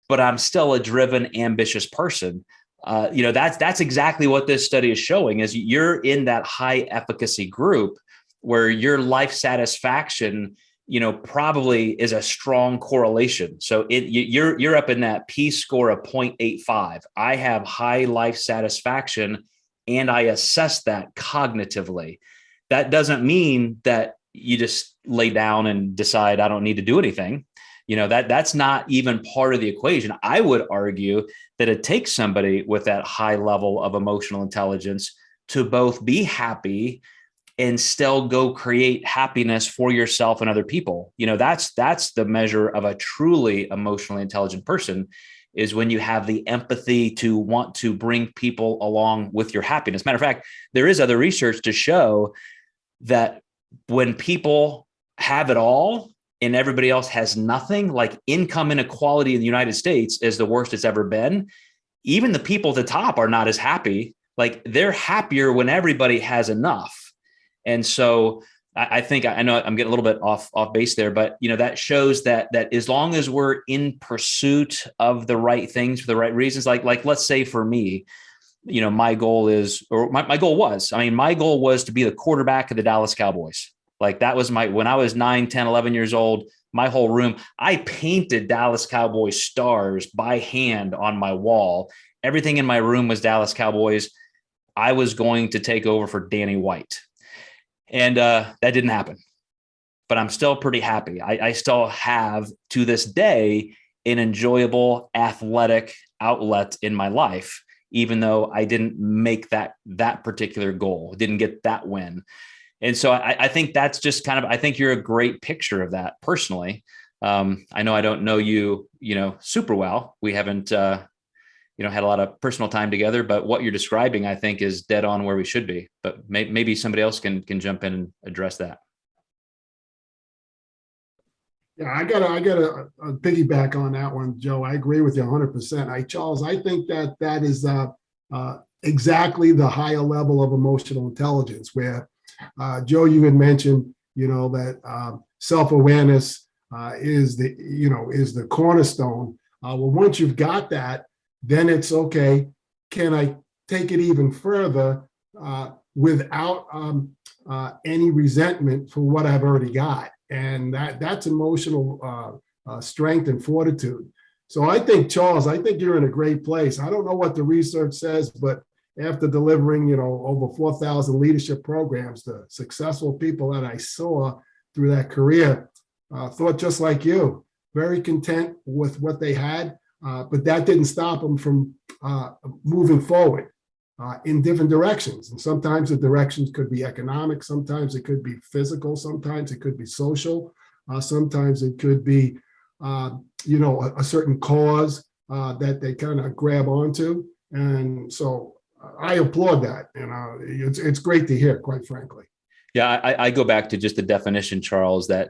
but I'm still a driven, ambitious person. That's exactly what this study is showing, is you're in that high efficacy group where your life satisfaction, probably is a strong correlation. So you're up in that P score of 0.85. I have high life satisfaction, and I assess that cognitively. That doesn't mean that you just lay down and decide I don't need to do anything. That's not even part of the equation. I would argue that it takes somebody with that high level of emotional intelligence to both be happy and still go create happiness for yourself and other people. That's the measure of a truly emotionally intelligent person, is when you have the empathy to want to bring people along with your happiness. Matter of fact, there is other research to show that when people have it all and everybody else has nothing, like income inequality in the United States is the worst it's ever been. Even the people at the top are not as happy. Like, they're happier when everybody has enough. And so I think, I know I'm getting a little bit off base there, but that shows that as long as we're in pursuit of the right things for the right reasons, like let's say for me, my goal is, or my goal was, my goal was to be the quarterback of the Dallas Cowboys. Like, that was when I was 9, 10, 11 years old, my whole room, I painted Dallas Cowboys stars by hand on my wall. Everything in my room was Dallas Cowboys. I was going to take over for Danny White. And that didn't happen, but I'm still pretty happy. I still have, to this day, an enjoyable athletic outlet in my life, even though I didn't make that particular goal, didn't get that win. And so I think that's just I think you're a great picture of that personally. I know I don't know you, super well. We haven't, had a lot of personal time together, but what you're describing, I think, is dead on where we should be. But maybe somebody else can jump in and address that. Yeah, I gotta piggyback on that one, Joe. I agree with you 100%. Charles, I think that is exactly the higher level of emotional intelligence, where Joe, you had mentioned, that self-awareness is the cornerstone. Well, once you've got that, then it's okay. Can I take it even further without any resentment for what I've already got? And that's emotional strength and fortitude. So I think, Charles, you're in a great place. I don't know what the research says, but after delivering, over 4,000 leadership programs, the successful people that I saw through that career thought just like you, very content with what they had. But that didn't stop them from moving forward in different directions. And sometimes the directions could be economic, sometimes it could be physical, sometimes it could be social, sometimes it could be, a certain cause that they kind of grab onto. And so I applaud that. And it's great to hear, quite frankly. Yeah, I go back to just the definition, Charles, that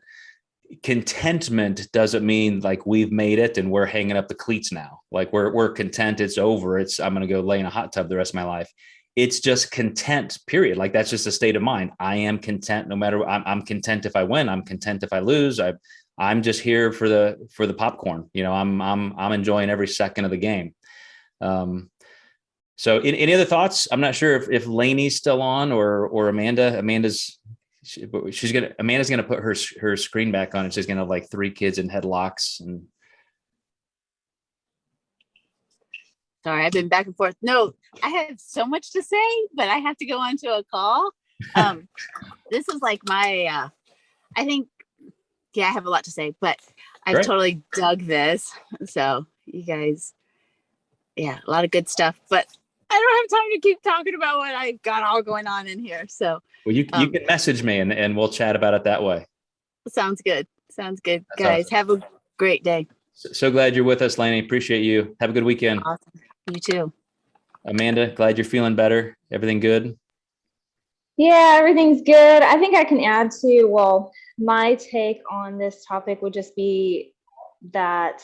contentment doesn't mean like we've made it and we're hanging up the cleats now. Like we're content, it's over. I'm going to go lay in a hot tub the rest of my life. It's just content, period. Like, that's just a state of mind. I am content no matter. I'm content if I win. I'm content if I lose. I'm just here for the popcorn. I'm enjoying every second of the game. So any other thoughts? I'm not sure if Lainey's still on or Amanda. Amanda's gonna put her screen back on, and she's gonna have like 3 kids in headlocks. And sorry, I've been back and forth. No, I have so much to say, but I have to go on to a call. This is like my I think, I have a lot to say, but I've Great. Totally dug this. So you guys, a lot of good stuff, but I don't have time to keep talking about what I've got all going on in here. So, well, you can message me and we'll chat about it that way. Sounds good. That's Guys, awesome. have a great day. So glad you're with us, Lainey. Appreciate you. Have a good weekend. Awesome. You too. Amanda, glad you're feeling better. Everything good? Yeah, everything's good. I think I can add to, my take on this topic would just be that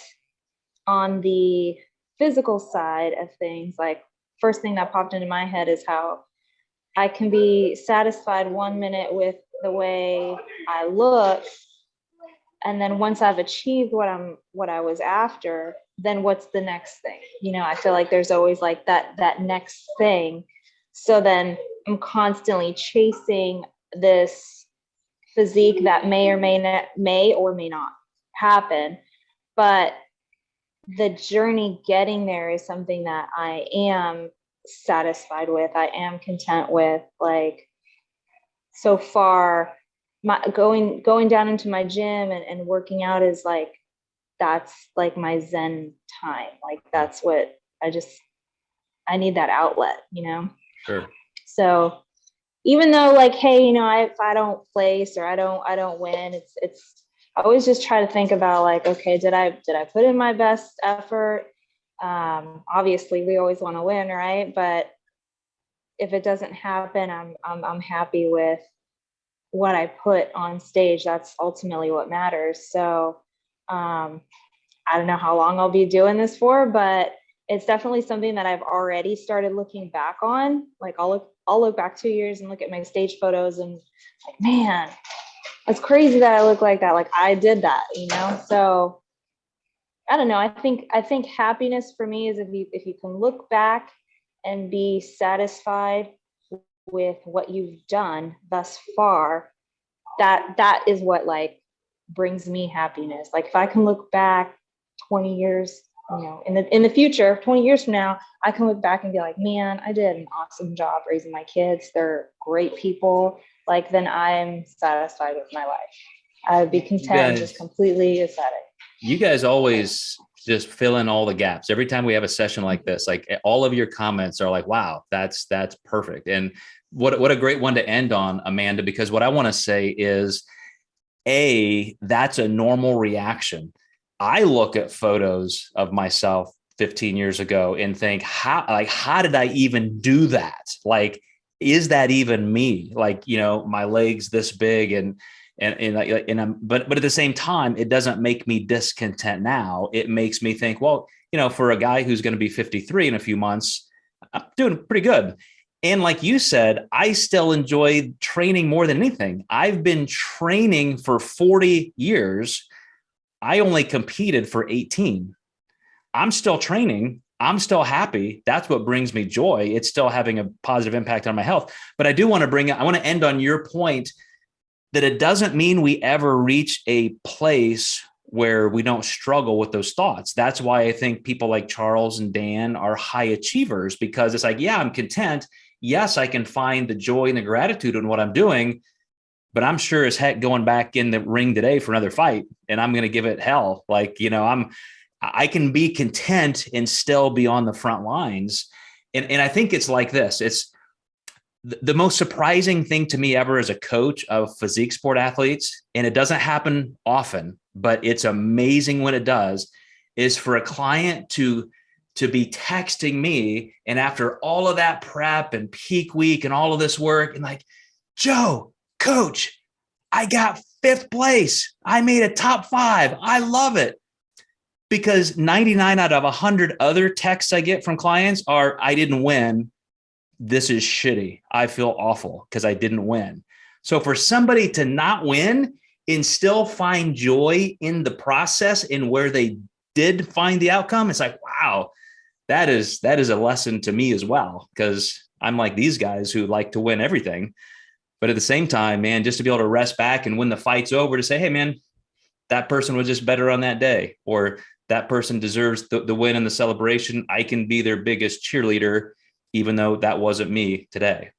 on the physical side of things, like, first thing that popped into my head is how I can be satisfied 1 minute with the way I look, and then once I've achieved what I was after, then what's the next thing? I feel like there's always like that next thing. So then I'm constantly chasing this physique that may or may not happen, but the journey getting there is something that I am satisfied with, I am content with. Like, so far, my going down into my gym and working out is like, that's like my Zen time. Like, that's what I need, that outlet, Sure. So even though, like, hey, if I don't place or I don't win, it's I always just try to think about, like, okay, did I put in my best effort? Obviously we always want to win, right? But if it doesn't happen, I'm happy with what I put on stage. That's ultimately what matters. So I don't know how long I'll be doing this for, but it's definitely something that I've already started looking back on. Like, I'll look back 2 years and look at my stage photos and like, man, it's crazy that I look like that. Like, I did that, So I don't know. I think happiness for me is if you can look back and be satisfied with what you've done thus far, that is what, like, brings me happiness. Like, if I can look back 20 years, in the future, 20 years from now, I can look back and be like, man, I did an awesome job raising my kids. They're great people. Like, then I'm satisfied with my life. I would be content and just completely ecstatic. You guys always just fill in all the gaps. Every time we have a session like this, like, all of your comments are like, wow, that's perfect. And what a great one to end on, Amanda, because what I want to say is, that's a normal reaction. I look at photos of myself 15 years ago and think, how did I even do that? Like, is that even me? Like, my legs this big and but at the same time, it doesn't make me discontent now. It makes me think, well, for a guy who's going to be 53 in a few months, I'm doing pretty good. And like you said, I still enjoy training more than anything. I've been training for 40 years. I only competed for 18. I'm still training. I'm still happy. That's what brings me joy. It's still having a positive impact on my health. But I do want to I want to end on your point that it doesn't mean we ever reach a place where we don't struggle with those thoughts. That's why I think people like Charles and Dan are high achievers, because it's like, yeah, I'm content. Yes, I can find the joy and the gratitude in what I'm doing, but I'm sure as heck going back in the ring today for another fight, and I'm going to give it hell. Like, I can be content and still be on the front lines. And I think it's like this. It's the most surprising thing to me ever as a coach of physique sport athletes, and it doesn't happen often, but it's amazing when it does, is for a client to be texting me, and after all of that prep and peak week and all of this work, and like, Joe, coach, I got 5th place. I made a top 5. I love it. Because 99 out of 100 other texts I get from clients are, I didn't win. This is shitty. I feel awful because I didn't win. So for somebody to not win and still find joy in the process in where they did find the outcome, it's like, wow, that is a lesson to me as well, because I'm like these guys who like to win everything. But at the same time, man, just to be able to rest back and when the fight's over to say, hey, man, that person was just better on that day, or that person deserves the win and the celebration. I can be their biggest cheerleader, even though that wasn't me today.